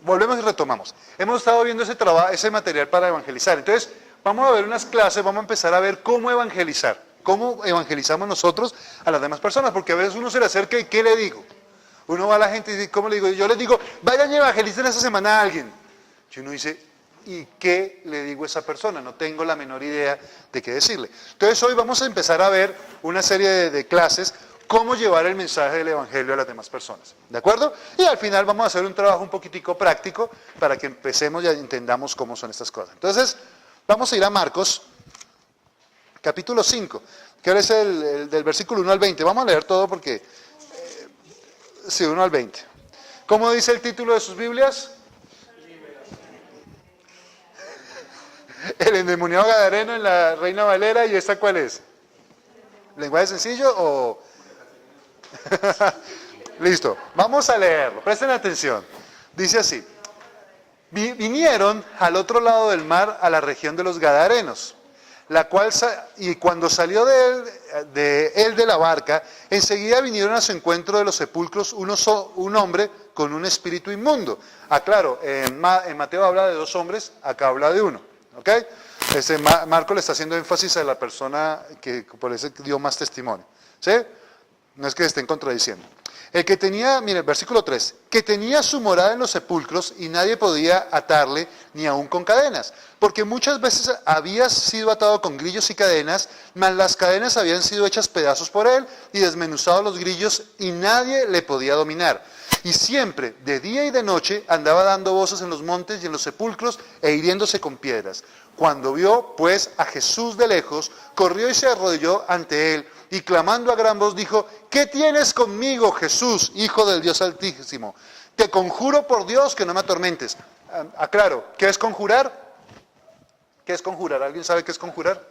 volvemos y retomamos. Hemos estado viendo ese material para evangelizar. Entonces, vamos a ver unas clases, vamos a empezar a ver cómo evangelizar. Cómo evangelizamos nosotros a las demás personas, porque a veces uno se le acerca y ¿qué le digo? Uno va a la gente y dice, ¿cómo le digo? Yo les digo, vayan y evangelicen esta semana a alguien. Y uno dice, ¿y qué le digo a esa persona? No tengo la menor idea de qué decirle. Entonces hoy vamos a empezar a ver una serie de clases, cómo llevar el mensaje del evangelio a las demás personas. ¿De acuerdo? Y al final vamos a hacer un trabajo un poquitico práctico para que empecemos y entendamos cómo son estas cosas. Entonces, vamos a ir a Marcos, capítulo 5, que ahora es el del versículo 1 al 20. Vamos a leer todo porque, sí, 1 al 20. ¿Cómo dice el título de sus Biblias? El endemoniado gadareno en la Reina Valera. ¿Y esta cuál es? ¿Lenguaje sencillo o...? Listo, vamos a leerlo, presten atención. Dice así: vinieron al otro lado del mar a la región de los Gadarenos, la cual y cuando salió de él de la barca, enseguida vinieron a su encuentro de los sepulcros un hombre con un espíritu inmundo. Claro, en Mateo habla de 2 hombres, acá habla de uno, ¿ok? Marco le está haciendo énfasis a la persona que por eso dio más testimonio, ¿sí? No es que estén contradiciendo. El que tenía, mire, versículo 3, que tenía su morada en los sepulcros y nadie podía atarle ni aun con cadenas, porque muchas veces había sido atado con grillos y cadenas, mas las cadenas habían sido hechas pedazos por él y desmenuzados los grillos y nadie le podía dominar. Y siempre, de día y de noche, andaba dando voces en los montes y en los sepulcros e hiriéndose con piedras. Cuando vio, pues, a Jesús de lejos, corrió y se arrodilló ante él, y clamando a gran voz dijo: ¿qué tienes conmigo, Jesús, Hijo del Dios Altísimo? Te conjuro por Dios que no me atormentes. Aclaro, ¿qué es conjurar? ¿Qué es conjurar? ¿Alguien sabe qué es conjurar?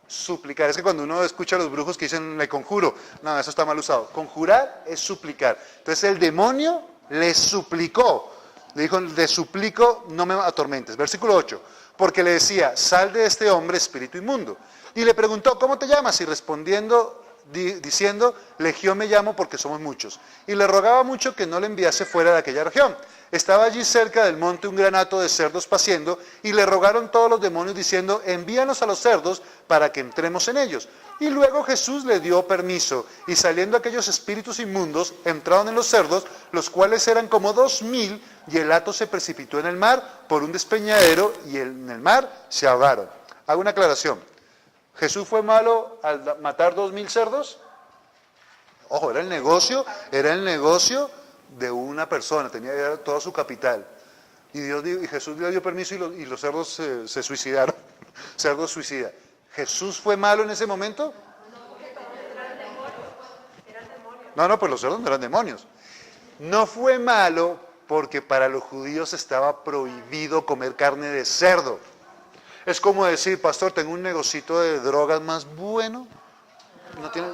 Suplicar. Es que cuando uno escucha a los brujos que dicen, le conjuro, no, eso está mal usado. Conjurar es suplicar. Entonces el demonio le suplicó, le dijo, te suplico, no me atormentes. Versículo 8, porque le decía, sal de este hombre, espíritu inmundo. Y le preguntó, ¿cómo te llamas? Y respondiendo, diciendo, Legión me llamo porque somos muchos. Y le rogaba mucho que no le enviase fuera de aquella región. Estaba allí cerca del monte un gran hato de cerdos paciendo, y le rogaron todos los demonios diciendo, envíanos a los cerdos para que entremos en ellos. Y luego Jesús le dio permiso, y saliendo aquellos espíritus inmundos, entraron en los cerdos, los cuales eran como 2000, y el hato se precipitó en el mar por un despeñadero, y en el mar se ahogaron. Hago una aclaración. ¿Jesús fue malo al matar 2000 cerdos? Ojo, era el negocio de una persona, tenía toda su capital. Y Jesús le dio permiso y los cerdos se suicidaron. Cerdos suicida. ¿Jesús fue malo en ese momento? No, pues los cerdos no eran demonios. No fue malo porque para los judíos estaba prohibido comer carne de cerdo. Es como decir, pastor, tengo un negocito de drogas más bueno.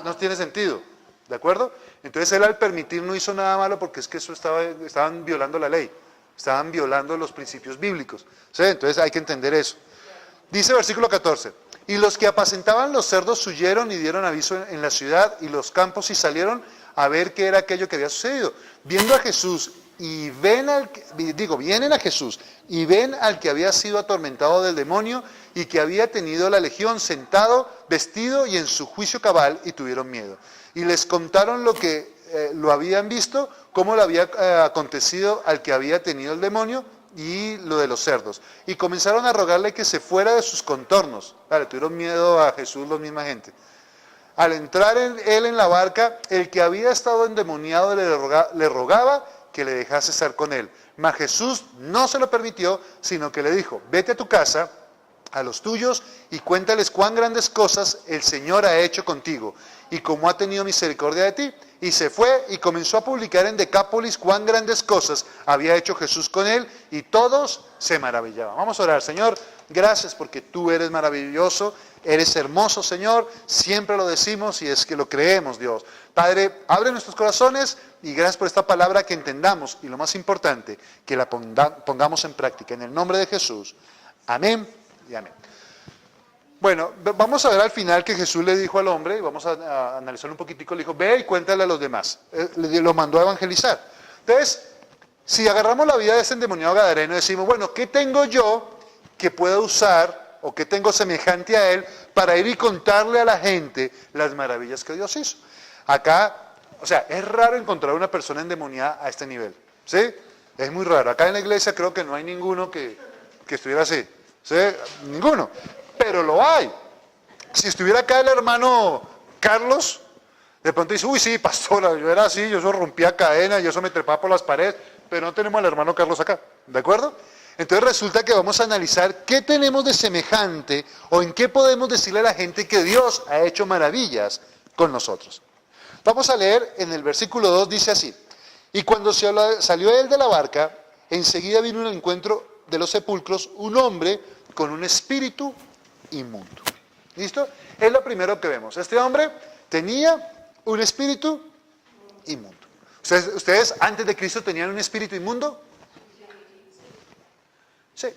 No tiene sentido, ¿de acuerdo? Entonces él al permitir no hizo nada malo porque es que eso estaban violando la ley, estaban violando los principios bíblicos, ¿sí? Entonces hay que entender eso. Dice versículo 14, y los que apacentaban los cerdos huyeron y dieron aviso en la ciudad y los campos y salieron a ver qué era aquello que había sucedido. Viendo a Jesús y vienen a Jesús y ven al que había sido atormentado del demonio y que había tenido la legión sentado, vestido y en su juicio cabal, y tuvieron miedo. Y les contaron lo que lo habían visto, cómo le había acontecido al que había tenido el demonio y lo de los cerdos. Y comenzaron a rogarle que se fuera de sus contornos. Vale, tuvieron miedo a Jesús la misma gente. Al entrar él en la barca, el que había estado endemoniado le rogaba que le dejase estar con él. Mas Jesús no se lo permitió, sino que le dijo, vete a tu casa, a los tuyos, y cuéntales cuán grandes cosas el Señor ha hecho contigo, y cómo ha tenido misericordia de ti. Y se fue y comenzó a publicar en Decápolis cuán grandes cosas había hecho Jesús con él, y todos se maravillaban. Vamos a orar. Señor, gracias porque tú eres maravilloso, eres hermoso, Señor, siempre lo decimos y es que lo creemos, Dios. Padre, abre nuestros corazones y gracias por esta palabra que entendamos y lo más importante, que la pongamos en práctica. En el nombre de Jesús. Amén y amén. Bueno, vamos a ver al final que Jesús le dijo al hombre, y vamos a analizar un poquitico, le dijo, ve y cuéntale a los demás. Lo mandó a evangelizar. Entonces, Si agarramos la vida de este endemoniado gadareno y decimos, bueno, ¿qué tengo yo que pueda usar o qué tengo semejante a él para ir y contarle a la gente las maravillas que Dios hizo? Acá, o sea, es raro encontrar una persona endemoniada a este nivel, ¿sí? Es muy raro. Acá en la iglesia creo que no hay ninguno que estuviera así, ¿sí? Ninguno. Pero lo hay. Si estuviera acá el hermano Carlos, de pronto dice, uy, sí, pastora, yo era así, yo eso rompía cadenas, yo eso me trepaba por las paredes, pero no tenemos al hermano Carlos acá, ¿de acuerdo? Entonces resulta que vamos a analizar qué tenemos de semejante o en qué podemos decirle a la gente que Dios ha hecho maravillas con nosotros. Vamos a leer en el versículo 2, dice así, y cuando salió él de la barca, enseguida vino al encuentro de los sepulcros un hombre con un espíritu inmundo. ¿Listo? Es lo primero que vemos. Este hombre tenía un espíritu inmundo. ¿Ustedes antes de Cristo tenían un espíritu inmundo? Sí.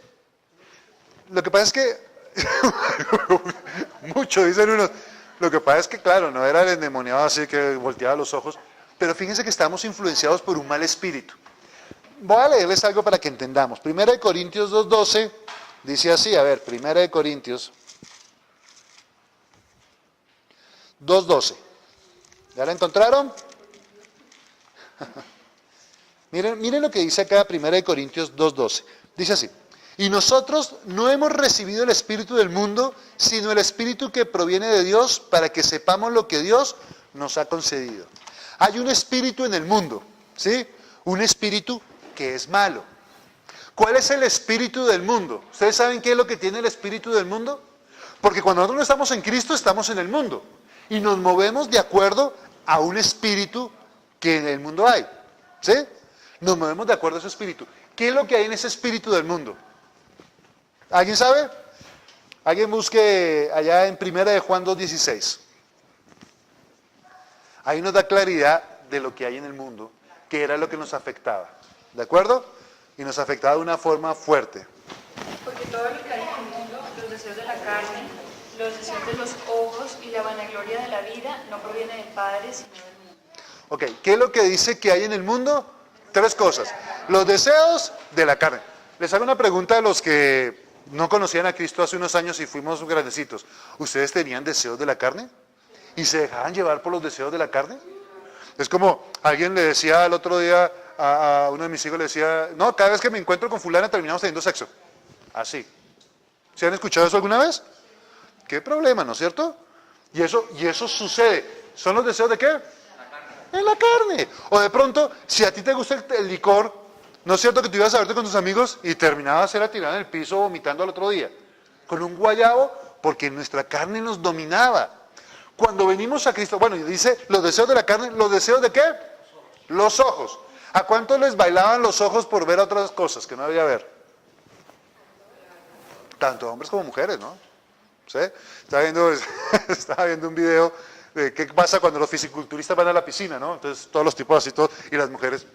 Lo que pasa es que, mucho dicen unos, lo que pasa es que claro, no era el endemoniado así que volteaba los ojos, pero fíjense que estamos influenciados por un mal espíritu. Voy a leerles algo para que entendamos. 1 Corintios 2:12 dice así, a ver, 1 Corintios 2:12. ¿Ya la encontraron? miren lo que dice acá 1 Corintios 2:12. Dice así, y nosotros no hemos recibido el espíritu del mundo, sino el espíritu que proviene de Dios para que sepamos lo que Dios nos ha concedido. Hay un espíritu en el mundo, ¿sí? Un espíritu que es malo. ¿Cuál es el espíritu del mundo? ¿Ustedes saben qué es lo que tiene el espíritu del mundo? Porque cuando nosotros no estamos en Cristo, estamos en el mundo. Y nos movemos de acuerdo a un espíritu que en el mundo hay. ¿Sí? Nos movemos de acuerdo a ese espíritu. ¿Qué es lo que hay en ese espíritu del mundo? ¿Alguien sabe? Alguien busque allá en 1 de Juan 2:16. Ahí nos da claridad de lo que hay en el mundo, que era lo que nos afectaba. ¿De acuerdo? Y nos afectaba de una forma fuerte. Porque todo lo que hay en el mundo, los deseos de la carne, los deseos de los ojos y la vanagloria de la vida, no proviene del Padre, sino del mundo. Ok, ¿qué es lo que dice que hay en el mundo? Tres cosas. Los deseos de la carne. Les hago una pregunta a los que no conocían a Cristo hace unos años y fuimos grandecitos. ¿Ustedes tenían deseos de la carne? ¿Y se dejaban llevar por los deseos de la carne? Es como alguien le decía el otro día a uno de mis hijos, le decía, no, cada vez que me encuentro con fulana terminamos teniendo sexo. Así. ¿Se han escuchado eso alguna vez? ¿Qué problema, no es cierto? Y eso sucede. ¿Son los deseos de qué? En la carne. O de pronto, si a ti te gusta el licor, ¿no es cierto que tú ibas a verte con tus amigos y terminabas a tirar en el piso vomitando al otro día? Con un guayabo, porque nuestra carne nos dominaba. Cuando venimos a Cristo, bueno, y dice los deseos de la carne, ¿los deseos de qué? Los ojos. ¿A cuántos les bailaban los ojos por ver otras cosas que no había ver? Tanto hombres como mujeres, ¿no? ¿Sí? Estaba viendo un video de qué pasa cuando los fisiculturistas van a la piscina, ¿no? Entonces todos los tipos así, todos, y las mujeres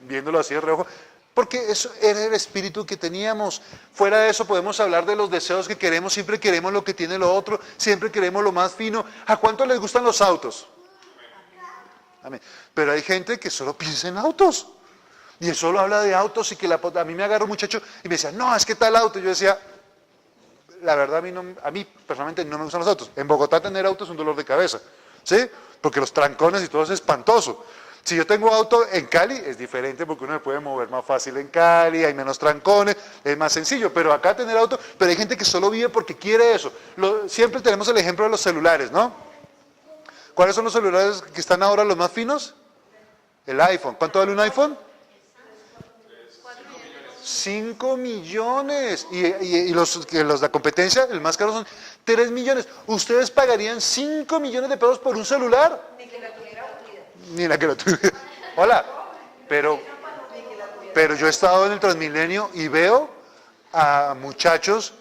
viéndolo así de reojo. Porque eso era el espíritu que teníamos. Fuera de eso podemos hablar de los deseos que queremos, siempre queremos lo que tiene lo otro, siempre queremos lo más fino. ¿A cuánto les gustan los autos? Amén. Pero hay gente que solo piensa en autos. Y él solo habla de autos y que a mí me agarró un muchacho y me decía, no, es que tal auto. Yo decía, la verdad a mí personalmente no me gustan los autos. En Bogotá tener auto es un dolor de cabeza, ¿sí? Porque los trancones y todo es espantoso. Si yo tengo auto en Cali es diferente porque uno se puede mover más fácil en Cali, hay menos trancones, es más sencillo. Pero acá tener auto, pero hay gente que solo vive porque quiere eso. Siempre tenemos el ejemplo de los celulares, ¿no? ¿Cuáles son los celulares que están ahora los más finos? El iPhone. ¿Cuánto vale un iPhone? 5 millones. Y los de la competencia, el más caro son 3 millones. ¿Ustedes pagarían 5 millones de pesos por un celular? Ni que la tuviera unida. Ni la que lo tuviera. Hola. Pero yo he estado en el Transmilenio y veo a muchachos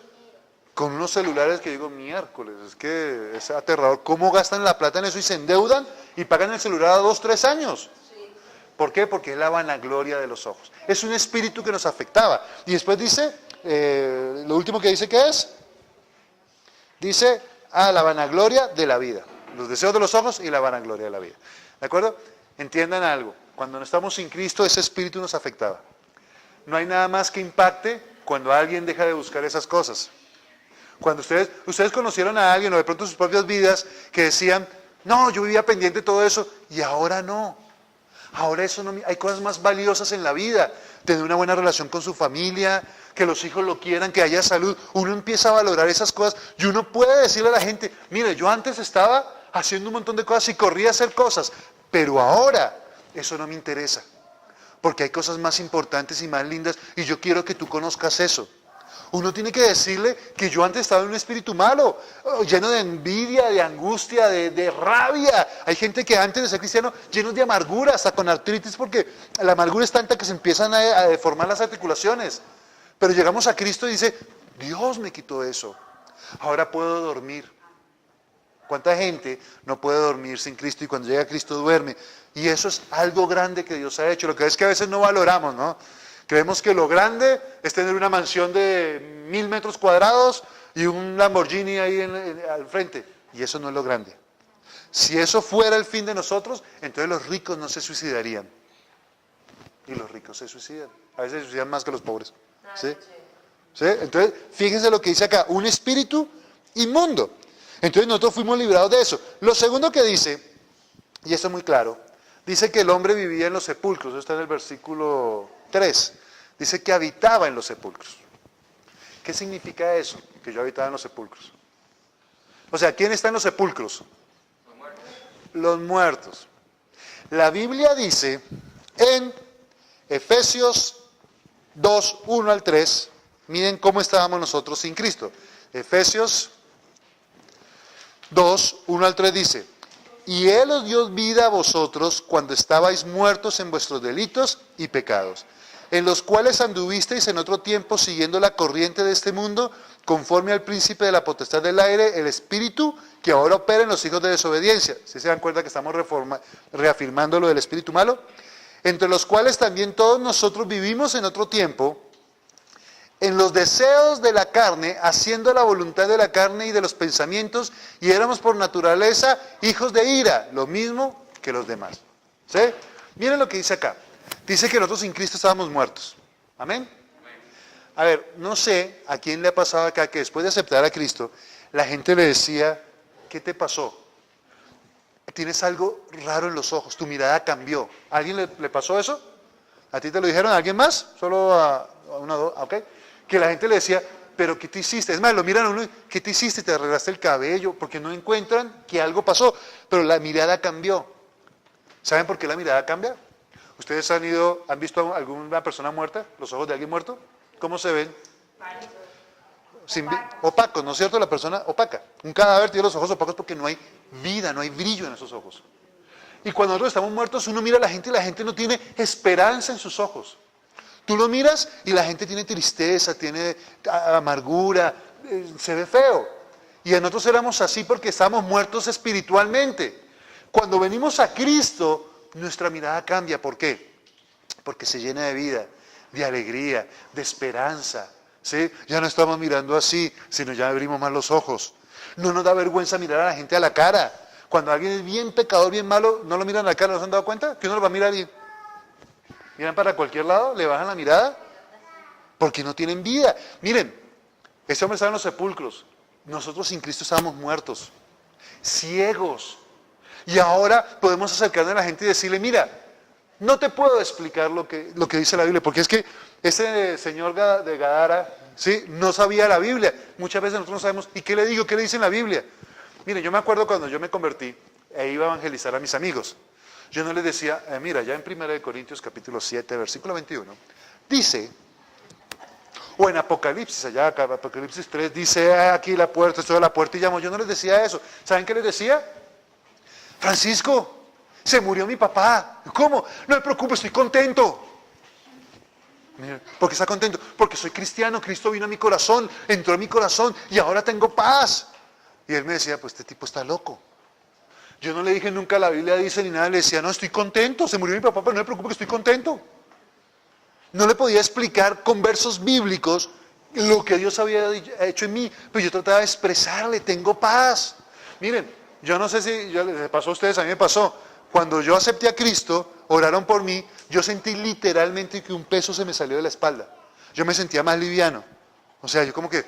con unos celulares que digo, miércoles, es que es aterrador. ¿Cómo gastan la plata en eso y se endeudan y pagan el celular a 2, 3 años? ¿Por qué? Porque es la vanagloria de los ojos. Es un espíritu que nos afectaba. Y después dice, lo último que dice que es, dice, la vanagloria de la vida. Los deseos de los ojos y la vanagloria de la vida. ¿De acuerdo? Entiendan algo. Cuando no estamos sin Cristo, ese espíritu nos afectaba. No hay nada más que impacte cuando alguien deja de buscar esas cosas. Cuando ustedes conocieron a alguien o de pronto en sus propias vidas que decían, no, yo vivía pendiente de todo eso y ahora no. Ahora eso no, hay cosas más valiosas en la vida. Tener una buena relación con su familia, que los hijos lo quieran, que haya salud. Uno empieza a valorar esas cosas y uno puede decirle a la gente, mire, yo antes estaba haciendo un montón de cosas y corría a hacer cosas, pero ahora eso no me interesa. Porque hay cosas más importantes y más lindas y yo quiero que tú conozcas eso. Uno tiene que decirle que yo antes estaba en un espíritu malo, lleno de envidia, de angustia, de rabia. Hay gente que antes de ser cristiano, llenos de amargura, hasta con artritis, porque la amargura es tanta que se empiezan a deformar las articulaciones. Pero llegamos a Cristo y dice, Dios me quitó eso. Ahora puedo dormir. ¿Cuánta gente no puede dormir sin Cristo y cuando llega a Cristo duerme? Y eso es algo grande que Dios ha hecho. Lo que es que a veces no valoramos, ¿no? Creemos que lo grande es tener una mansión de 1000 metros cuadrados y un Lamborghini ahí al frente. Y eso no es lo grande. Si eso fuera el fin de nosotros, entonces los ricos no se suicidarían. Y los ricos se suicidan. A veces se suicidan más que los pobres. ¿Sí? ¿Sí? Entonces, fíjense lo que dice acá. Un espíritu inmundo. Entonces nosotros fuimos librados de eso. Lo segundo que dice, y esto es muy claro, dice que el hombre vivía en los sepulcros. Eso está en el versículo 3. Dice que habitaba en los sepulcros. ¿Qué significa eso? Que yo habitaba en los sepulcros. O sea, ¿quién está en los sepulcros? Los muertos. Los muertos. La Biblia dice en Efesios 2, 1 al 3, miren cómo estábamos nosotros sin Cristo. Efesios 2, 1 al 3 dice, y Él os dio vida a vosotros cuando estabais muertos en vuestros delitos y pecados, en los cuales anduvisteis en otro tiempo siguiendo la corriente de este mundo, conforme al príncipe de la potestad del aire, el espíritu que ahora opera en los hijos de desobediencia. ¿Sí se dan cuenta que estamos reafirmando lo del espíritu malo? Entre los cuales también todos nosotros vivimos en otro tiempo, en los deseos de la carne, haciendo la voluntad de la carne y de los pensamientos, y éramos por naturaleza hijos de ira, lo mismo que los demás. ¿Sí? Miren lo que dice acá. Dice que nosotros sin Cristo estábamos muertos. ¿Amén? A ver, no sé a quién le ha pasado acá que después de aceptar a Cristo, la gente le decía, ¿qué te pasó? Tienes algo raro en los ojos, tu mirada cambió. ¿A alguien le pasó eso? ¿A ti te lo dijeron? ¿A alguien más? ¿Solo a una dos? ¿Ok? Que la gente le decía, ¿pero qué te hiciste? Es más, lo miran a uno, ¿qué te hiciste? ¿Te arreglaste el cabello? Porque no encuentran que algo pasó, pero la mirada cambió. ¿Saben por qué la mirada cambia? ¿Ustedes han visto a alguna persona muerta? ¿Los ojos de alguien muerto? ¿Cómo se ven? Opacos, ¿no es cierto? La persona opaca. Un cadáver tiene los ojos opacos porque no hay vida, no hay brillo en esos ojos. Y cuando nosotros estamos muertos, uno mira a la gente y la gente no tiene esperanza en sus ojos. Tú lo miras y la gente tiene tristeza, tiene amargura, se ve feo. Y nosotros éramos así porque estábamos muertos espiritualmente. Cuando venimos a Cristo, nuestra mirada cambia. ¿Por qué? Porque se llena de vida, de alegría, de esperanza. ¿Sí? Ya no estamos mirando así, sino ya abrimos más los ojos. No nos da vergüenza mirar a la gente a la cara. Cuando alguien es bien pecador, bien malo, no lo miran a la cara, ¿no se han dado cuenta? Que uno lo va a mirar y miran para cualquier lado, le bajan la mirada, porque no tienen vida. Miren, este hombre estaba en los sepulcros. Nosotros sin Cristo estábamos muertos, ciegos. Y ahora podemos acercarnos a la gente y decirle, mira, no te puedo explicar lo que dice la Biblia, porque es que ese señor de Gadara, ¿sí? No sabía la Biblia. Muchas veces nosotros no sabemos, ¿y qué le digo? ¿Qué le dice en la Biblia? Miren, yo me acuerdo cuando yo me convertí e iba a evangelizar a mis amigos. Yo no les decía, mira, ya en 1 Corintios capítulo 7, versículo 21, dice, o en Apocalipsis, allá acá, Apocalipsis 3, dice, aquí la puerta, estoy a la puerta y llamo. Yo no les decía eso. ¿Saben qué les decía? Francisco, se murió mi papá. ¿Cómo? No me preocupes, estoy contento. ¿Por qué está contento? Porque soy cristiano, Cristo vino a mi corazón, entró a mi corazón y ahora tengo paz. Y él me decía, pues este tipo está loco. Yo no le dije nunca, la Biblia dice ni nada, le decía, no, estoy contento, se murió mi papá, pero no me preocupe que estoy contento. No le podía explicar con versos bíblicos lo que Dios había hecho en mí, pero yo trataba de expresarle, tengo paz. Miren, yo no sé si ya les pasó a ustedes, a mí me pasó, Cuando yo acepté a Cristo, oraron por mí, yo sentí literalmente que un peso se me salió de la espalda. Yo me sentía más liviano. O sea, yo como que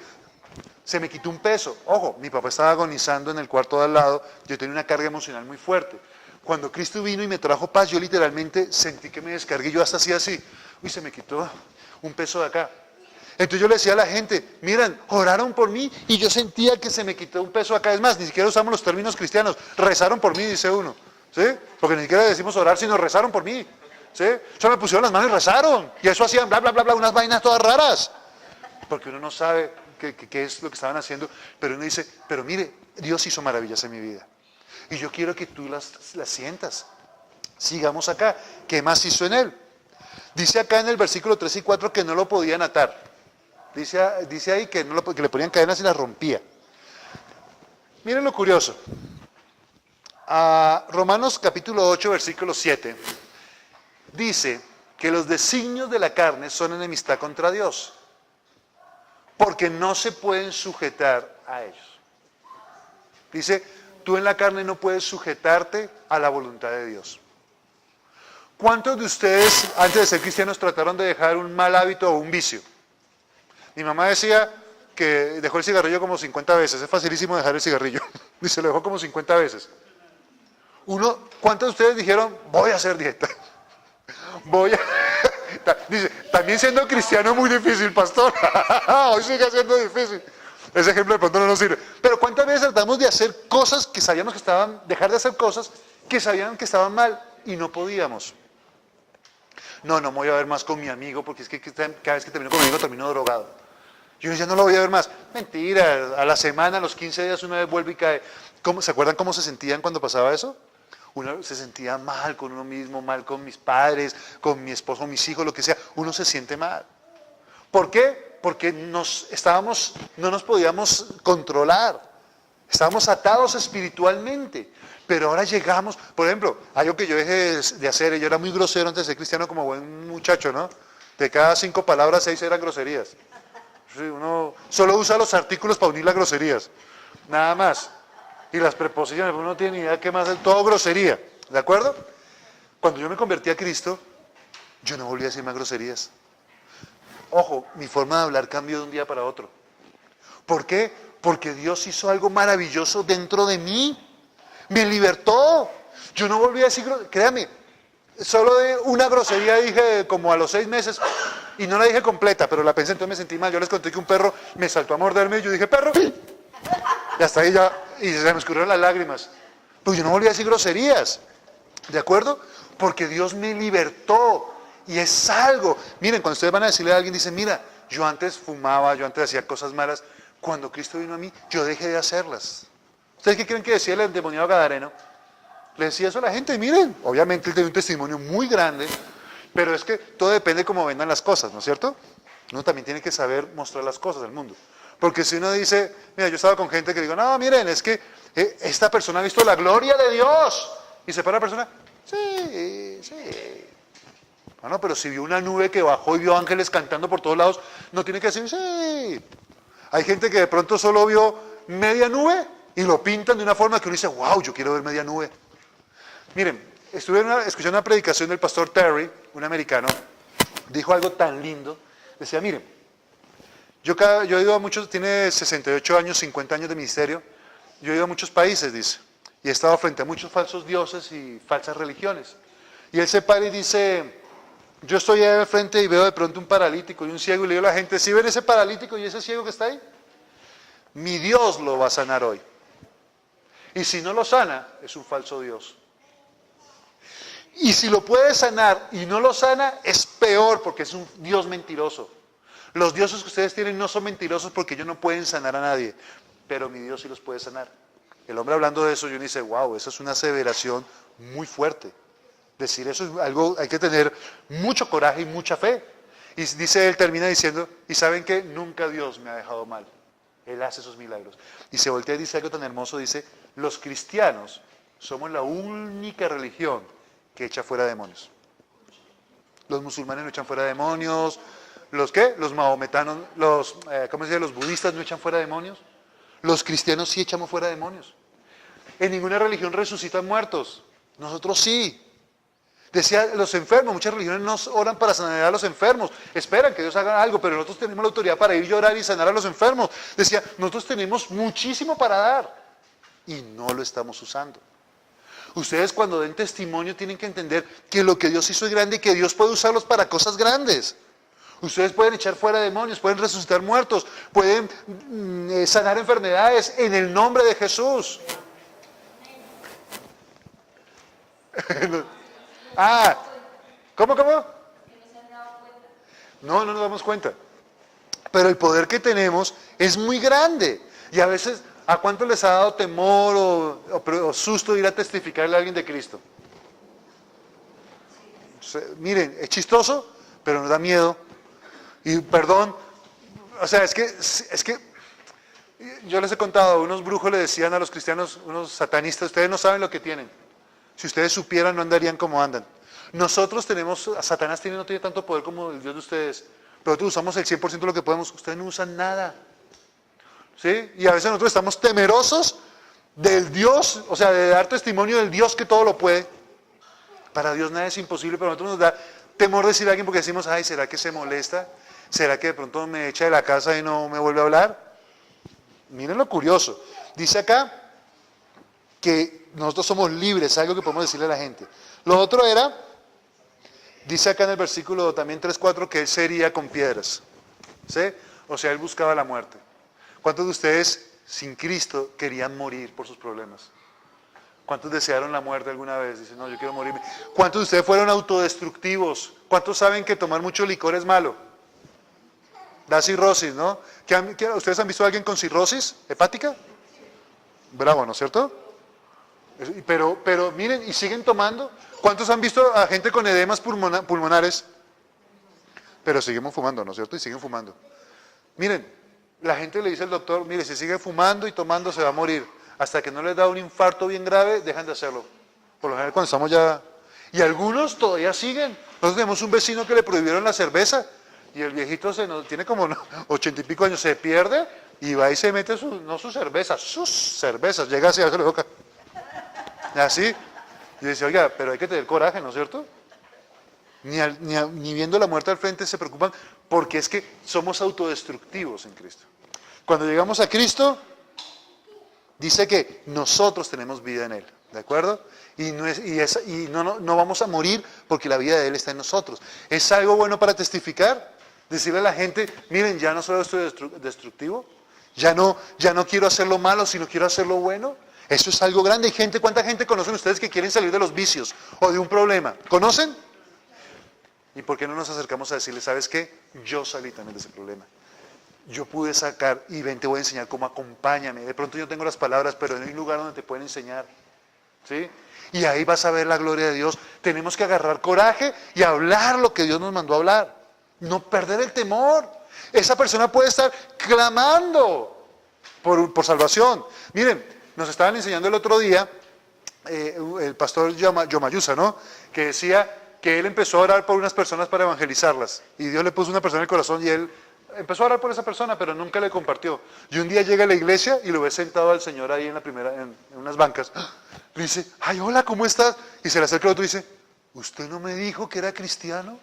se me quitó un peso. Ojo, mi papá estaba agonizando en el cuarto de al lado, yo tenía una carga emocional muy fuerte. Cuando Cristo vino y me trajo paz, yo literalmente sentí que me descargué, yo hasta hacía así. Uy, se me quitó un peso de acá. Entonces yo le decía a la gente, miren, oraron por mí y yo sentía que se me quitó un peso acá. Es más, ni siquiera usamos los términos cristianos. Rezaron por mí, dice uno. ¿Sí? Porque ni siquiera decimos orar, sino rezaron por mí. ¿Sí? Solo me pusieron las manos y rezaron. Y eso hacían bla, bla, bla, bla, unas vainas todas raras. Porque uno no sabe qué es lo que estaban haciendo. Pero uno dice, pero mire, Dios hizo maravillas en mi vida. Y yo quiero que tú las sientas. Sigamos acá. ¿Qué más hizo en él? Dice acá en el versículo 3 y 4 que no lo podían atar. Dice ahí que le ponían cadenas y las rompía. Miren lo curioso. Romanos capítulo 8, versículo 7, dice que los designios de la carne son enemistad contra Dios, porque no se pueden sujetar a ellos. Dice, tú en la carne no puedes sujetarte a la voluntad de Dios. ¿Cuántos de ustedes, antes de ser cristianos, trataron de dejar un mal hábito o un vicio? Mi mamá decía que dejó el cigarrillo como 50 veces. Es facilísimo dejar el cigarrillo. Dice, lo dejó como 50 veces. ¿Cuántos de ustedes dijeron, voy a hacer dieta? Dice, también siendo cristiano es muy difícil, pastor. Hoy sigue siendo difícil. Ese ejemplo de pronto no nos sirve. Pero ¿cuántas veces tratamos de hacer cosas que sabíamos que dejar de hacer cosas que sabían que estaban mal y no podíamos? No me voy a ver más con mi amigo porque es que cada vez que termino con mi amigo termino drogado. Yo ya no lo voy a ver más. Mentira, a la semana, a los 15 días una vez vuelve y cae. ¿Se acuerdan cómo se sentían cuando pasaba eso? Uno se sentía mal con uno mismo, mal con mis padres, con mi esposo, mis hijos, lo que sea. Uno se siente mal. ¿Por qué? Porque no nos podíamos controlar. Estábamos atados espiritualmente. Pero ahora llegamos, por ejemplo, algo que yo dejé de hacer, yo era muy grosero antes de ser cristiano como buen muchacho, ¿no? De cada 5 palabras, 6 eran groserías. Sí, uno solo usa los artículos para unir las groserías, nada más. Y las preposiciones, uno no tiene ni idea qué más es, todo grosería, ¿de acuerdo? Cuando yo me convertí a Cristo, yo no volví a decir más groserías. Ojo, mi forma de hablar cambió de un día para otro. ¿Por qué? Porque Dios hizo algo maravilloso dentro de mí. Me libertó. Yo no volví a decir, créame, solo de una grosería dije como a los 6 meses y no la dije completa, pero la pensé, entonces me sentí mal. Yo les conté que un perro me saltó a morderme y yo dije, perro. Y hasta ahí ya, y se me escurrieron las lágrimas. Pues yo no volví a decir groserías, ¿de acuerdo? Porque Dios me libertó y es algo. Miren, cuando ustedes van a decirle a alguien, dicen, mira, yo antes fumaba, yo antes hacía cosas malas. Cuando Cristo vino a mí, yo dejé de hacerlas. ¿Ustedes qué creen que decía el endemoniado gadareno? Le decía eso a la gente, miren, obviamente él tenía un testimonio muy grande, pero es que todo depende de cómo vendan las cosas, ¿no es cierto? Uno también tiene que saber mostrar las cosas al mundo. Porque si uno dice, mira, yo estaba con gente que digo, no, miren, es que esta persona ha visto la gloria de Dios. Y se para la persona, sí. Bueno, pero si vio una nube que bajó y vio ángeles cantando por todos lados, no tiene que decir, sí. Hay gente que de pronto solo vio media nube y lo pintan de una forma que uno dice, wow, yo quiero ver media nube. Miren, estuve escuchando una predicación del pastor Terry, un americano, dijo algo tan lindo. Decía, miren, yo he ido a muchos, tiene 68 años, 50 años de ministerio, yo he ido a muchos países, dice, y he estado frente a muchos falsos dioses y falsas religiones. Y él se para y dice, yo estoy ahí al frente y veo de pronto un paralítico y un ciego y le digo a la gente, ¿sí ven ese paralítico y ese ciego que está ahí? Mi Dios lo va a sanar hoy. Y si no lo sana, es un falso Dios. Y si lo puede sanar y no lo sana, es peor porque es un Dios mentiroso. Los dioses que ustedes tienen no son mentirosos porque ellos no pueden sanar a nadie, pero mi Dios sí los puede sanar. El hombre hablando de eso, yo dice, wow, eso es una aseveración muy fuerte. Decir eso es algo, hay que tener mucho coraje y mucha fe. Y dice él, termina diciendo, y saben que nunca Dios me ha dejado mal. Él hace esos milagros. Y se voltea y dice algo tan hermoso, dice, los cristianos somos la única religión que echa fuera demonios. Los musulmanes no echan fuera demonios, ¿los qué? Los mahometanos, los budistas no echan fuera demonios. Los cristianos sí echamos fuera demonios. En ninguna religión resucitan muertos. Nosotros sí. Decía, los enfermos, muchas religiones no oran para sanar a los enfermos, esperan que Dios haga algo, pero nosotros tenemos la autoridad para ir a orar y sanar a los enfermos. Decía, nosotros tenemos muchísimo para dar y no lo estamos usando. Ustedes cuando den testimonio tienen que entender que lo que Dios hizo es grande y que Dios puede usarlos para cosas grandes. Ustedes pueden echar fuera demonios, pueden resucitar muertos, pueden sanar enfermedades en el nombre de Jesús. ¿Cómo? No nos damos cuenta. Pero el poder que tenemos es muy grande. Y a veces, ¿a cuánto les ha dado temor o susto ir a testificarle a alguien de Cristo? Miren, es chistoso, pero nos da miedo. Y perdón, o sea, es que yo les he contado, unos brujos le decían a los cristianos, unos satanistas, ustedes no saben lo que tienen. Si ustedes supieran, no andarían como andan. Nosotros Satanás no tiene tanto poder como el Dios de ustedes, pero nosotros usamos el 100% de lo que podemos, ustedes no usan nada. ¿Sí? Y a veces nosotros estamos temerosos del Dios, o sea, de dar testimonio del Dios que todo lo puede. Para Dios nada es imposible, pero a nosotros nos da temor decir a alguien porque decimos, ay, ¿será que se molesta? ¿Será que de pronto me echa de la casa y no me vuelve a hablar? Miren lo curioso. Dice acá que nosotros somos libres, algo que podemos decirle a la gente. Lo otro era, dice acá en el versículo también 3:4, que él se hería con piedras. ¿Sí? O sea, él buscaba la muerte. ¿Cuántos de ustedes sin Cristo querían morir por sus problemas? ¿Cuántos desearon la muerte alguna vez? Dicen, no, yo quiero morirme. ¿Cuántos de ustedes fueron autodestructivos? ¿Cuántos saben que tomar mucho licor es malo? Da cirrosis, ¿no? ¿Ustedes han visto a alguien con cirrosis hepática? Bravo, ¿no es cierto? Pero miren, y siguen tomando. ¿Cuántos han visto a gente con edemas pulmonares? Pero seguimos fumando, ¿no es cierto? Y siguen fumando. Miren, la gente le dice al doctor, mire, si sigue fumando y tomando se va a morir. Hasta que no les da un infarto bien grave, dejan de hacerlo. Por lo general cuando estamos ya... Y algunos todavía siguen. Nosotros tenemos un vecino que le prohibieron la cerveza. Y el viejito tiene como 80 y pico años, se pierde y va y se mete sus cervezas. Llega así, a la boca. Así. Y dice, oiga, pero hay que tener coraje, ¿no es cierto? Ni viendo la muerte al frente se preocupan porque es que somos autodestructivos en Cristo. Cuando llegamos a Cristo, dice que nosotros tenemos vida en Él, ¿de acuerdo? Y no vamos a morir porque la vida de Él está en nosotros. ¿Es algo bueno para testificar? Decirle a la gente, miren, ya no soy destructivo, ya no quiero hacer lo malo, sino quiero hacer lo bueno. Eso es algo grande. ¿Cuánta gente conocen ustedes que quieren salir de los vicios o de un problema? ¿Conocen? ¿Y por qué no nos acercamos a decirle, sabes qué? Yo salí también de ese problema. Yo pude sacar, y ven, te voy a enseñar cómo, acompáñame. De pronto yo tengo las palabras, pero no hay un lugar donde te pueden enseñar. ¿Sí? Y ahí vas a ver la gloria de Dios. Tenemos que agarrar coraje y hablar lo que Dios nos mandó a hablar. No perder el temor. Esa persona puede estar clamando por salvación. Miren, nos estaban enseñando el otro día, el pastor Yomayusa, ¿no? Que decía que él empezó a orar por unas personas para evangelizarlas. Y Dios le puso una persona en el corazón y él empezó a orar por esa persona, pero nunca le compartió. Y un día llega a la iglesia y lo ve sentado al Señor ahí en unas bancas. Le dice, ay, hola, ¿cómo estás? Y se le acerca el otro y dice, ¿usted no me dijo que era cristiano?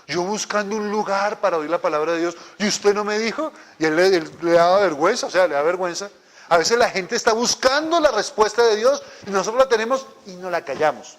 Yo buscando un lugar para oír la palabra de Dios, ¿y usted no me dijo? Y él le daba vergüenza, o sea, le da vergüenza. A veces la gente está buscando la respuesta de Dios y nosotros la tenemos y no la callamos.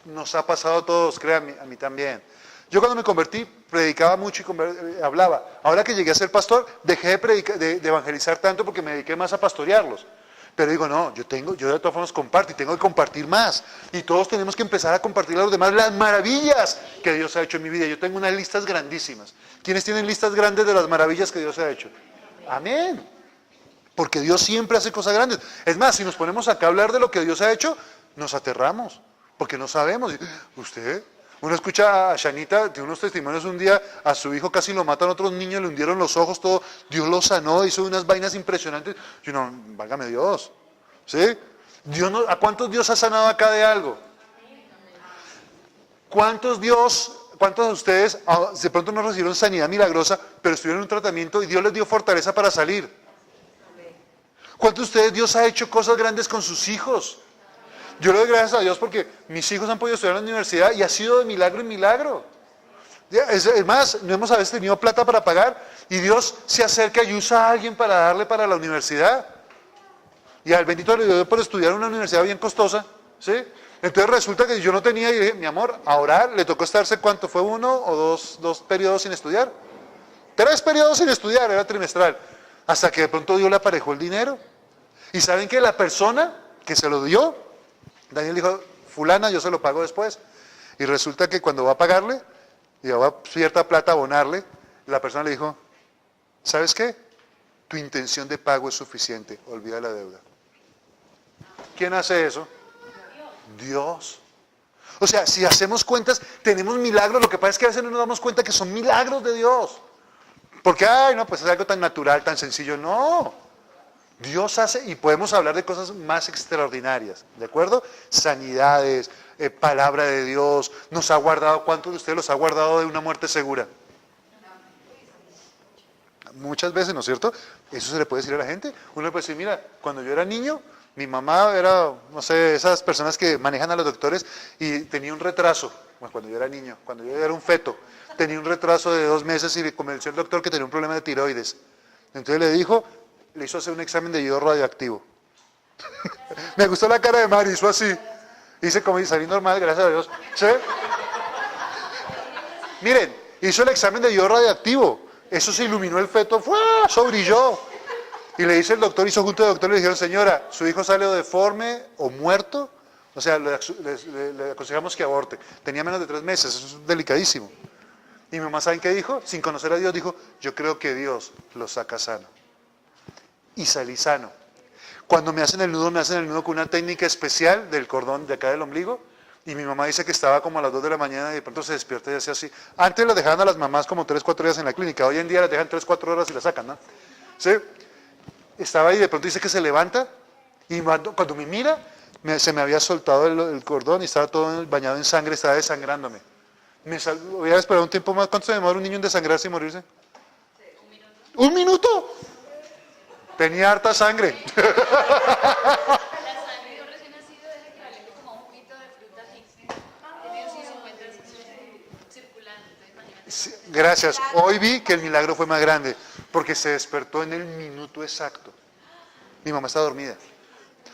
Nos ha pasado a todos, créanme, a mí también. Yo cuando me convertí, predicaba mucho y hablaba. Ahora que llegué a ser pastor, dejé de evangelizar tanto porque me dediqué más a pastorearlos. Pero digo, no, yo de todas formas comparto y tengo que compartir más. Y todos tenemos que empezar a compartir a los demás las maravillas que Dios ha hecho en mi vida. Yo tengo unas listas grandísimas. ¿Quiénes tienen listas grandes de las maravillas que Dios ha hecho? Amén. Porque Dios siempre hace cosas grandes. Es más, si nos ponemos acá a hablar de lo que Dios ha hecho, nos aterramos. Porque no sabemos. Uno escucha a Shanita, de unos testimonios un día, a su hijo casi lo matan otros niños, le hundieron los ojos, todo. Dios lo sanó, hizo unas vainas impresionantes. Yo no, válgame Dios. ¿Sí? ¿A cuántos Dios ha sanado acá de algo? ¿Cuántos de ustedes de pronto no recibieron sanidad milagrosa, pero estuvieron en un tratamiento y Dios les dio fortaleza para salir? ¿Cuántos de ustedes Dios ha hecho cosas grandes con sus hijos? Yo le doy gracias a Dios porque mis hijos han podido estudiar en la universidad y ha sido de milagro en milagro. Es más, no hemos a veces tenido plata para pagar y Dios se acerca y usa a alguien para darle para la universidad. Y al bendito le dio por estudiar en una universidad bien costosa, ¿sí? Entonces resulta que yo no tenía y dije, mi amor, a orar, le tocó estarse, ¿cuánto fue? ¿1 o dos periodos sin estudiar? 3 periodos sin estudiar, era trimestral. Hasta que de pronto Dios le aparejó el dinero. Y saben que la persona que se lo dio, Daniel dijo, fulana, yo se lo pago después. Y resulta que cuando va a pagarle, llevaba cierta plata a abonarle, la persona le dijo, ¿sabes qué? Tu intención de pago es suficiente, olvida la deuda. ¿Quién hace eso? Dios. O sea, si hacemos cuentas, tenemos milagros, lo que pasa es que a veces no nos damos cuenta que son milagros de Dios. Porque, ay, no, pues es algo tan natural, tan sencillo. No. Dios hace, y podemos hablar de cosas más extraordinarias, ¿de acuerdo? Sanidades, palabra de Dios, nos ha guardado, ¿cuántos de ustedes los ha guardado de una muerte segura? Muchas veces, ¿no es cierto? Eso se le puede decir a la gente. Uno le puede decir, mira, cuando yo era niño, mi mamá era, no sé, esas personas que manejan a los doctores y tenía un retraso, bueno, cuando yo era niño, cuando yo era un feto, tenía un retraso de 2 meses y le convenció el doctor que tenía un problema de tiroides. Entonces le hizo hacer un examen de yodo radioactivo. Me gustó la cara de Mari, hizo así. Hice como salí normal, gracias a Dios. ¿Sí? Miren, hizo el examen de yodo radioactivo. Eso se iluminó el feto, ¡fua! Eso brilló. Y le dice el doctor, hizo junto al doctor, le dijeron, señora, su hijo sale o deforme o muerto. O sea, le aconsejamos que aborte. Tenía menos de 3 meses, eso es delicadísimo. Y mi mamá, ¿saben qué dijo? Sin conocer a Dios, dijo, yo creo que Dios lo saca sano. Y salí sano. Cuando me hacen el nudo con una técnica especial del cordón de acá del ombligo. Y mi mamá dice que estaba como a las 2 de la mañana y de pronto se despierta y hace así. Antes las dejaban a las mamás como 3, 4 días en la clínica. Hoy en día las dejan 3, 4 horas y las sacan, ¿no? ¿Sí? Estaba ahí y de pronto dice que se levanta. Y cuando me mira, se me había soltado el cordón y estaba todo bañado en sangre, estaba desangrándome. Voy a esperar un tiempo más. ¿Cuánto se demora un niño en desangrarse y morirse? ¿1 minuto? Tenía harta sangre. La sangre de un recién nacido es equivalente como a un juguito de fruta egipcia. Tiene 50 circulando, imagínate. Sí, gracias. Hoy vi que el milagro fue más grande, porque se despertó en el minuto exacto. Mi mamá está dormida.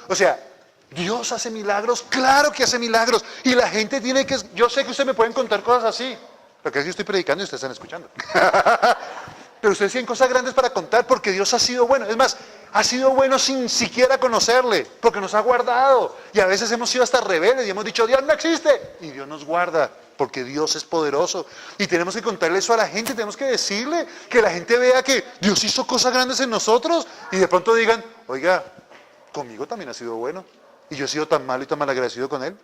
O sea, Dios hace milagros, claro que hace milagros. Y la gente tiene que... Yo sé que ustedes me pueden contar cosas así, porque así estoy predicando y ustedes están escuchando. Pero ustedes tienen cosas grandes para contar porque Dios ha sido bueno. Es más, ha sido bueno sin siquiera conocerle, porque nos ha guardado. Y a veces hemos sido hasta rebeldes y hemos dicho, Dios no existe. Y Dios nos guarda, porque Dios es poderoso. Y tenemos que contarle eso a la gente, tenemos que decirle, que la gente vea que Dios hizo cosas grandes en nosotros. Y de pronto digan, oiga, conmigo también ha sido bueno. Y yo he sido tan malo y tan malagradecido con Él.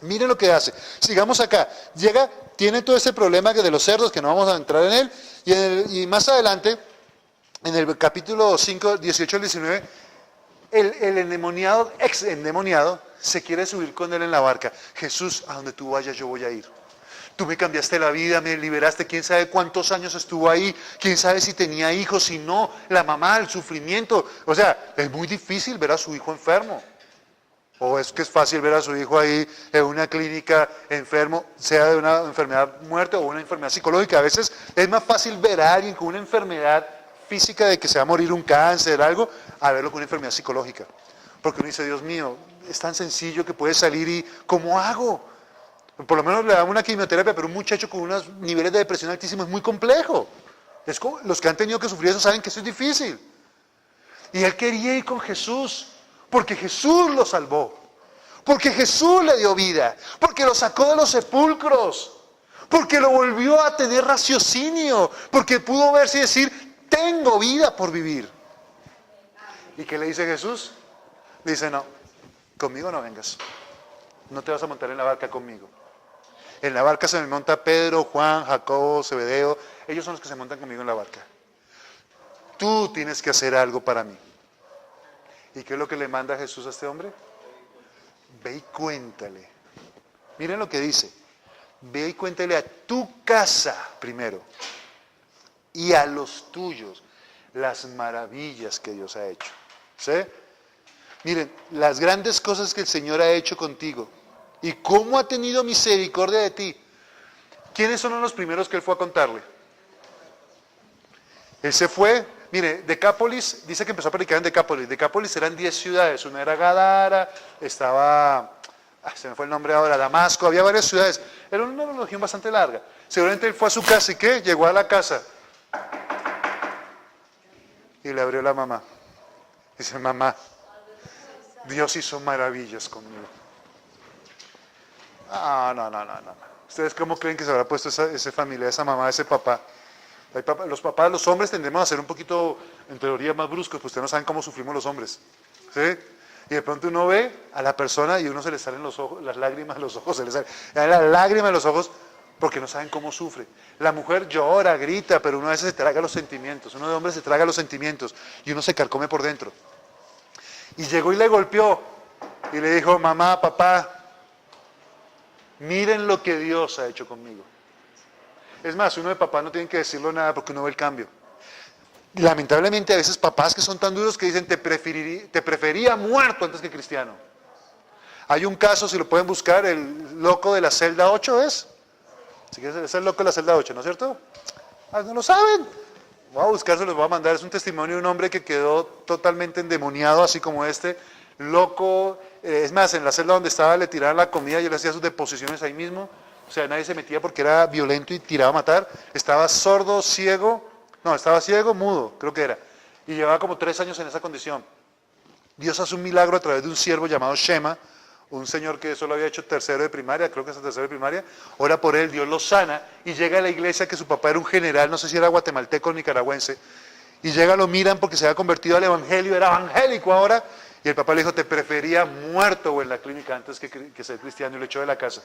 Miren lo que hace. Sigamos acá. Llega, tiene todo ese problema de los cerdos, que no vamos a entrar en él. Y más adelante, en el capítulo 5, 18 al 19, el endemoniado, ex endemoniado, se quiere subir con él en la barca. Jesús, a donde tú vayas yo voy a ir. Tú me cambiaste la vida, me liberaste, quién sabe cuántos años estuvo ahí, quién sabe si tenía hijos, si no, la mamá, el sufrimiento. O sea, es muy difícil ver a su hijo enfermo. O es que es fácil ver a su hijo ahí en una clínica enfermo, sea de una enfermedad muerte o una enfermedad psicológica. A veces es más fácil ver a alguien con una enfermedad física de que se va a morir un cáncer, algo, a verlo con una enfermedad psicológica. Porque uno dice, Dios mío, es tan sencillo que puede salir y ¿cómo hago? Por lo menos le damos una quimioterapia, pero un muchacho con unos niveles de depresión altísimos es muy complejo. Los que han tenido que sufrir eso saben que eso es difícil. Y él quería ir con Jesús. Porque Jesús lo salvó, porque Jesús le dio vida, porque lo sacó de los sepulcros, porque lo volvió a tener raciocinio, porque pudo verse y decir, tengo vida por vivir. ¿Y qué le dice Jesús? Le dice, no, conmigo no vengas, no te vas a montar en la barca conmigo. En la barca se me monta Pedro, Juan, Jacobo, Zebedeo, ellos son los que se montan conmigo en la barca. Tú tienes que hacer algo para mí. ¿Y qué es lo que le manda Jesús a este hombre? Ve y cuéntale. Miren lo que dice. Ve y cuéntale a tu casa primero y a los tuyos las maravillas que Dios ha hecho. ¿Sí? Miren, las grandes cosas que el Señor ha hecho contigo y cómo ha tenido misericordia de ti. ¿Quiénes son los primeros que Él fue a contarle? Él se fue, mire, Decápolis, dice que empezó a predicar en Decápolis. Decápolis eran 10 ciudades, una era Gadara, estaba, se me fue el nombre ahora, Damasco, había varias ciudades. Era una región bastante larga. Seguramente Él fue a su casa y ¿qué? Llegó a la casa y le abrió la mamá. Dice, mamá, Dios hizo maravillas conmigo. No. ¿Ustedes cómo creen que se habrá puesto esa familia, esa mamá, ese papá? Los papás, los hombres tendemos a ser un poquito, en teoría, más bruscos, pues ustedes no saben cómo sufrimos los hombres. ¿Sí? Y de pronto uno ve a la persona y a uno se le salen los ojos, las lágrimas de los ojos, se le salen las lágrimas de los ojos porque no saben cómo sufre. La mujer llora, grita, pero uno a veces se traga los sentimientos. Uno de hombre se traga los sentimientos y uno se carcome por dentro. Y llegó y le golpeó y le dijo, mamá, papá, miren lo que Dios ha hecho conmigo. Es más, uno de papá no tiene que decirlo nada porque uno ve el cambio. Lamentablemente a veces papás que son tan duros que dicen te prefería muerto antes que cristiano. Hay un caso, si lo pueden buscar, el loco de la celda 8 ¿es? Es el loco de la celda 8, ¿no es cierto? ¿No lo saben? Voy a buscarse, los voy a mandar. Es un testimonio de un hombre que quedó totalmente endemoniado, así como este, loco. Es más, en la celda donde estaba le tiraban la comida y él hacía sus deposiciones ahí mismo. O sea, nadie se metía porque era violento y tiraba a matar. Estaba sordo, ciego, estaba ciego, mudo, creo que era. Y llevaba como 3 años en esa condición. Dios hace un milagro a través de un siervo llamado Shema, un señor que solo había hecho tercero de primaria, creo que es el tercero de primaria. Ora por él, Dios lo sana y llega a la iglesia que su papá era un general, no sé si era guatemalteco o nicaragüense. Y llega, lo miran porque se había convertido al evangelio, era evangélico ahora. Y el papá le dijo, te prefería muerto o en la clínica antes que ser cristiano, y lo echó de la casa.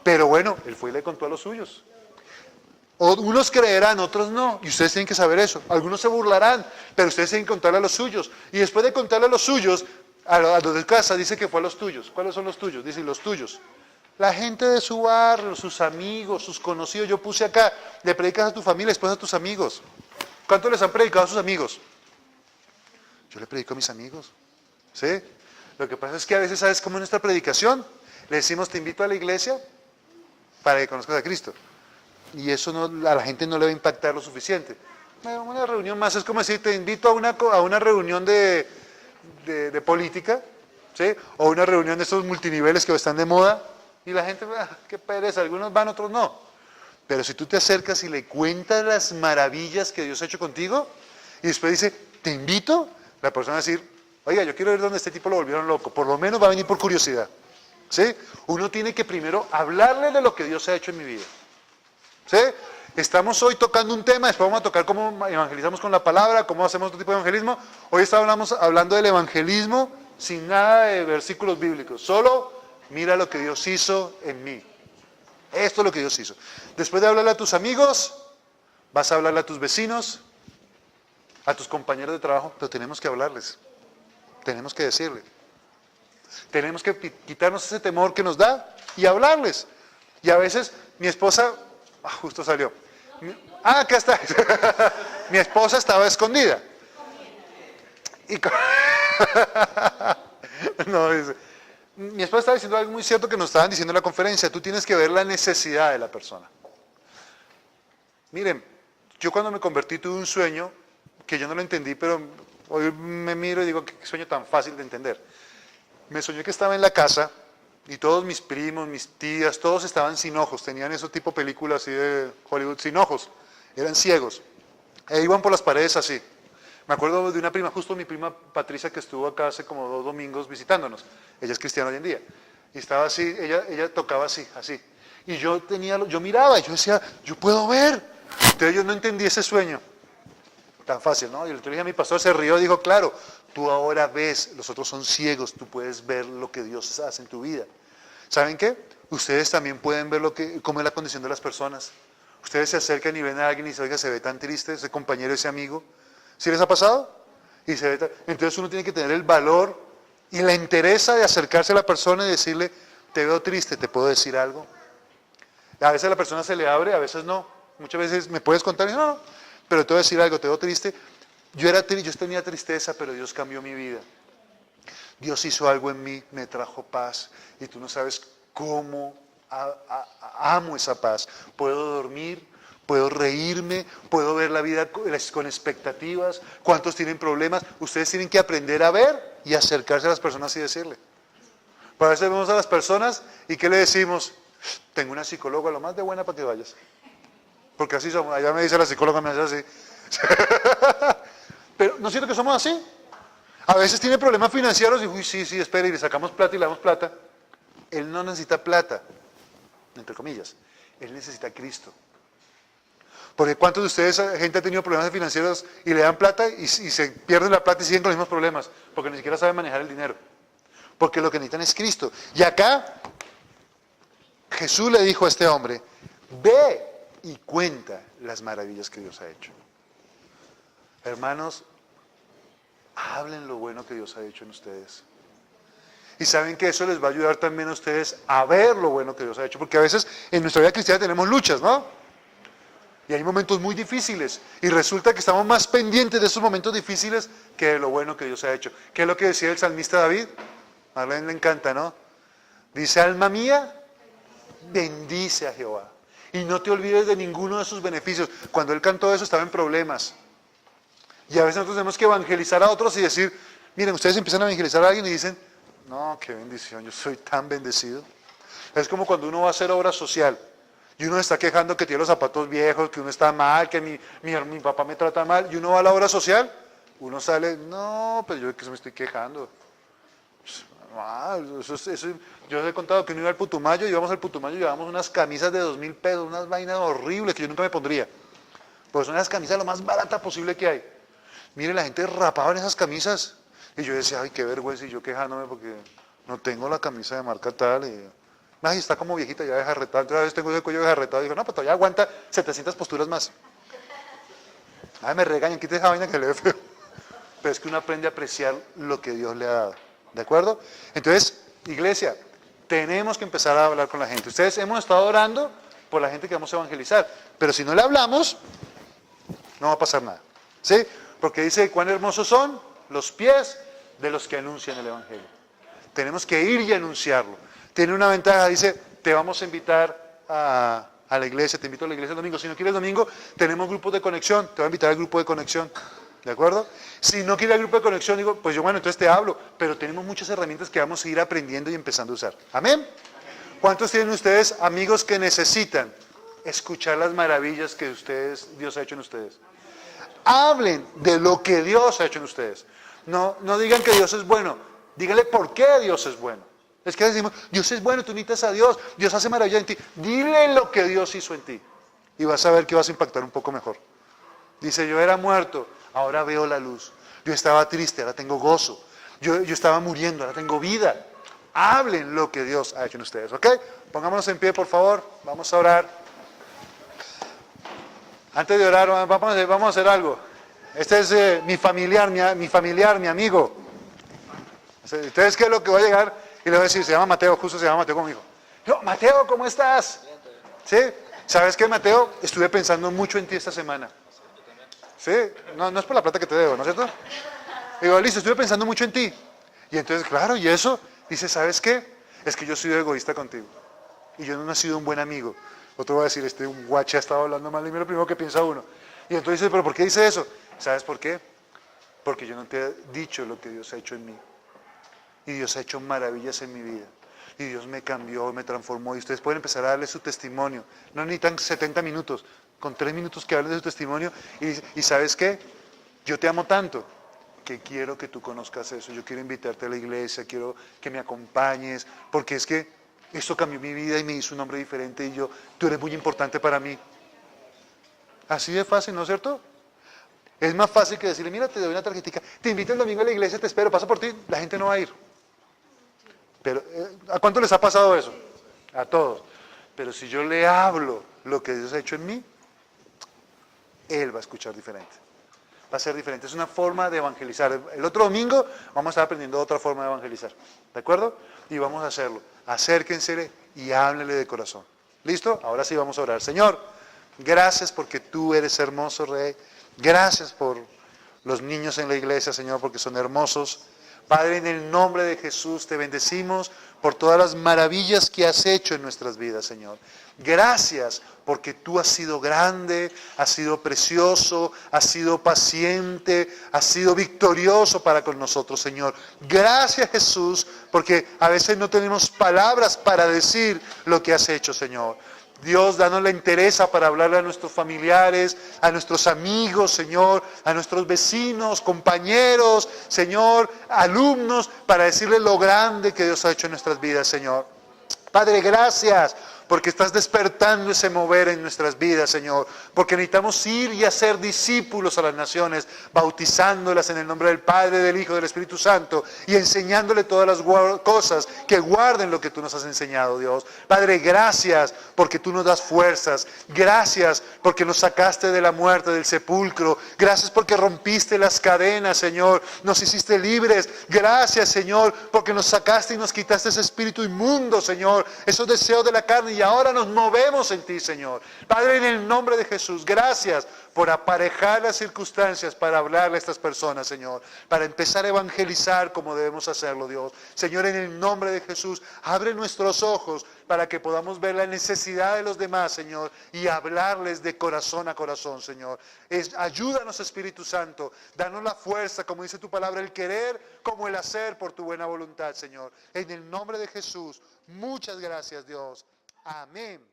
Pero bueno, él fue y le contó a los suyos. Unos creerán, otros no, y ustedes tienen que saber eso. Algunos se burlarán, pero ustedes tienen que contarle a los suyos. Y después de contarle a los suyos, a los de casa, dice que fue a los tuyos. ¿Cuáles son los tuyos? Dice, los tuyos. La gente de su barrio, sus amigos, sus conocidos. Yo puse acá, le predicas a tu familia, después a tus amigos. ¿Cuánto les han predicado a sus amigos? Yo le predico a mis amigos. ¿Sí? Lo que pasa es que a veces, ¿sabes cómo es nuestra predicación? Le decimos, te invito a la iglesia para que conozcas a Cristo. Y eso a la gente no le va a impactar lo suficiente. Una reunión más es como decir, te invito a una reunión de política, ¿sí? O una reunión de esos multiniveles que están de moda, y la gente, qué pereza, algunos van, otros no. Pero si tú te acercas y le cuentas las maravillas que Dios ha hecho contigo, y después dice, te invito, la persona va a decir, oiga, yo quiero ver dónde este tipo lo volvieron loco, por lo menos va a venir por curiosidad. ¿Sí? Uno tiene que primero hablarle de lo que Dios ha hecho en mi vida. ¿Sí? Estamos hoy tocando un tema, después vamos a tocar cómo evangelizamos con la palabra, cómo hacemos otro tipo de evangelismo. Hoy estamos hablando del evangelismo sin nada de versículos bíblicos, solo mira lo que Dios hizo en mí. Esto es lo que Dios hizo. Después de hablarle a tus amigos, vas a hablarle a tus vecinos, a tus compañeros de trabajo, pero tenemos que hablarles, tenemos que decirle. Tenemos que quitarnos ese temor que nos da y hablarles. Y a veces mi esposa, justo salió. Acá está. Mi esposa estaba escondida. No, dice. Mi esposa estaba diciendo algo muy cierto que nos estaban diciendo en la conferencia. Tú tienes que ver la necesidad de la persona. Miren, yo cuando me convertí tuve un sueño que yo no lo entendí, pero hoy me miro y digo, qué sueño tan fácil de entender. Me soñé que estaba en la casa y todos mis primos, mis tías, todos estaban sin ojos, tenían eso tipo películas así de Hollywood, sin ojos, eran ciegos, e iban por las paredes así. Me acuerdo de una prima, justo mi prima Patricia, que estuvo acá hace como 2 domingos visitándonos, ella es cristiana hoy en día, y estaba así, ella tocaba así, y yo miraba y yo decía, yo puedo ver, entonces yo no entendí ese sueño, tan fácil, ¿no? Y el otro día mi pastor se rió y dijo, claro, tú ahora ves, los otros son ciegos, tú puedes ver lo que Dios hace en tu vida. ¿Saben qué? Ustedes también pueden ver cómo es la condición de las personas. Ustedes se acercan y ven a alguien y dicen, oiga, se ve tan triste ese compañero, ese amigo. ¿Sí les ha pasado? Entonces uno tiene que tener el valor y la entereza de acercarse a la persona y decirle, te veo triste, ¿te puedo decir algo? A veces la persona se le abre, a veces no. Muchas veces me puedes contar y no, pero te voy a decir algo, te veo triste. Yo tenía tristeza, pero Dios cambió mi vida. Dios hizo algo en mí, me trajo paz y tú no sabes cómo amo esa paz. Puedo dormir, puedo reírme, puedo ver la vida con expectativas. ¿Cuántos tienen problemas? Ustedes tienen que aprender a ver y acercarse a las personas y decirle. Para veces vemos a las personas y ¿qué le decimos? Tengo una psicóloga lo más de buena para que vayas. Porque así somos. Allá me dice la psicóloga, me hace así. Pero ¿no es cierto que somos así? A veces tiene problemas financieros y uy, sí, espera, y le sacamos plata y le damos plata. Él no necesita plata, entre comillas. Él necesita a Cristo. Porque ¿cuántos de ustedes, gente ha tenido problemas financieros y le dan plata y se pierden la plata y siguen con los mismos problemas? Porque ni siquiera saben manejar el dinero. Porque lo que necesitan es Cristo. Y acá Jesús le dijo a este hombre, ve y cuenta las maravillas que Dios ha hecho. Hermanos, hablen lo bueno que Dios ha hecho en ustedes. Y saben que eso les va a ayudar también a ustedes a ver lo bueno que Dios ha hecho. Porque a veces en nuestra vida cristiana tenemos luchas, ¿no? Y hay momentos muy difíciles. Y resulta que estamos más pendientes de esos momentos difíciles que de lo bueno que Dios ha hecho. ¿Qué es lo que decía el salmista David? A Marlene le encanta, ¿no? Dice, alma mía, bendice a Jehová. Y no te olvides de ninguno de sus beneficios. Cuando él cantó eso estaba en problemas. Y a veces nosotros tenemos que evangelizar a otros y decir, miren, ustedes empiezan a evangelizar a alguien y dicen, no, qué bendición, yo soy tan bendecido. Es como cuando uno va a hacer obra social y uno está quejando que tiene los zapatos viejos, que uno está mal, que mi papá me trata mal, y uno va a la obra social, uno sale, no, pues yo de qué me estoy quejando. Yo les he contado que uno iba al Putumayo, íbamos al Putumayo y llevábamos unas camisas de 2.000 pesos, unas vainas horribles que yo nunca me pondría. Pues son las camisas lo más barata posible que hay. Mire, la gente rapaba en esas camisas. Y yo decía, ay, qué vergüenza, y yo quejándome porque no tengo la camisa de marca tal. Y, ay, está como viejita, ya desjarretada. Entonces a veces tengo ese cuello desjarretado. Y digo, no, pues todavía aguanta 700 posturas más. Ay, me regañan, quítese esa vaina que le ve feo. Pero es que uno aprende a apreciar lo que Dios le ha dado. ¿De acuerdo? Entonces, iglesia, tenemos que empezar a hablar con la gente. Ustedes hemos estado orando por la gente que vamos a evangelizar. Pero si no le hablamos, no va a pasar nada. ¿Sí? Porque dice, cuán hermosos son los pies de los que anuncian el Evangelio. Tenemos que ir y anunciarlo. Tiene una ventaja, dice, te vamos a invitar a la iglesia, te invito a la iglesia el domingo. Si no quieres el domingo, tenemos grupos de conexión, te voy a invitar al grupo de conexión. ¿De acuerdo? Si no quieres el grupo de conexión, digo, pues yo, bueno, entonces te hablo. Pero tenemos muchas herramientas que vamos a ir aprendiendo y empezando a usar. ¿Amén? ¿Cuántos tienen ustedes amigos que necesitan escuchar las maravillas que Dios ha hecho en ustedes? Hablen de lo que Dios ha hecho en ustedes. No digan que Dios es bueno. Díganle por qué Dios es bueno. Es que decimos, Dios es bueno, tú necesitas a Dios. Dios hace maravillas en ti. Dile lo que Dios hizo en ti. Y vas a ver que vas a impactar un poco mejor. Dice, yo era muerto, ahora veo la luz. Yo estaba triste, ahora tengo gozo. Yo estaba muriendo, ahora tengo vida. Hablen lo que Dios ha hecho en ustedes, ¿ok? Pongámonos en pie, por favor. Vamos a orar. Antes de orar, vamos a hacer algo. Este es mi familiar, mi amigo. Entonces, ¿qué es lo que va a llegar? Y le voy a decir, se llama Mateo, justo se llama Mateo como hijo. Yo, Mateo, ¿cómo estás? ¿Sí? ¿Sabes qué, Mateo? Estuve pensando mucho en ti esta semana. ¿Sí? No es por la plata que te debo, ¿no es cierto? Digo, listo, estuve pensando mucho en ti. Y entonces, claro, y eso, dice, ¿sabes qué? Es que yo soy egoísta contigo. Y yo no he sido un buen amigo. Otro va a decir, este guache ha estado hablando mal de mí, lo primero que piensa uno. Y entonces dice, ¿pero por qué dice eso? ¿Sabes por qué? Porque yo no te he dicho lo que Dios ha hecho en mí. Y Dios ha hecho maravillas en mi vida. Y Dios me cambió, me transformó. Y ustedes pueden empezar a darle su testimonio. No necesitan 70 minutos. Con 3 minutos que hablen de su testimonio. Y ¿sabes qué? Yo te amo tanto que quiero que tú conozcas eso. Yo quiero invitarte a la iglesia, quiero que me acompañes. Porque es que esto cambió mi vida y me hizo un hombre diferente. Y tú eres muy importante para mí. Así de fácil, ¿no es cierto? Es más fácil que decirle, mira, te doy una tarjetita, te invito el domingo a la iglesia, te espero, paso por ti. La gente no va a ir. Pero, ¿a cuánto les ha pasado eso? A todos. Pero si yo le hablo lo que Dios ha hecho en mí, Él va a escuchar diferente. Va a ser diferente. Es una forma de evangelizar. El otro domingo vamos a estar aprendiendo otra forma de evangelizar. ¿De acuerdo? Y vamos a hacerlo. Acérquense y háblenle de corazón. ¿Listo? Ahora sí vamos a orar. Señor, gracias porque tú eres hermoso, Rey. Gracias por los niños en la iglesia, Señor, porque son hermosos. Padre, en el nombre de Jesús te bendecimos por todas las maravillas que has hecho en nuestras vidas, Señor. Gracias porque tú has sido grande, has sido precioso, has sido paciente, has sido victorioso para con nosotros, Señor. Gracias, Jesús, porque a veces no tenemos palabras para decir lo que has hecho, Señor. Dios, danos la entereza para hablarle a nuestros familiares, a nuestros amigos, Señor, a nuestros vecinos, compañeros, Señor, alumnos, para decirles lo grande que Dios ha hecho en nuestras vidas, Señor. Padre, gracias porque estás despertando ese mover en nuestras vidas, Señor, porque necesitamos ir y hacer discípulos a las naciones, bautizándolas en el nombre del Padre, del Hijo y del Espíritu Santo, y enseñándole todas las cosas que guarden lo que tú nos has enseñado, Dios. Padre, gracias porque tú nos das fuerzas, gracias porque nos sacaste de la muerte, del sepulcro, gracias porque rompiste las cadenas, Señor, nos hiciste libres, gracias, Señor, porque nos sacaste y nos quitaste ese espíritu inmundo, Señor, esos deseos de la carne, y ahora nos movemos en ti, Señor. Padre, en el nombre de Jesús, gracias por aparejar las circunstancias para hablarle a estas personas, Señor, para empezar a evangelizar como debemos hacerlo, Dios. Señor, en el nombre de Jesús, abre nuestros ojos para que podamos ver la necesidad de los demás, Señor, y hablarles de corazón a corazón, Señor. Ayúdanos, Espíritu Santo, danos la fuerza, como dice tu palabra, el querer como el hacer por tu buena voluntad, Señor. En el nombre de Jesús, muchas gracias, Dios. Amén.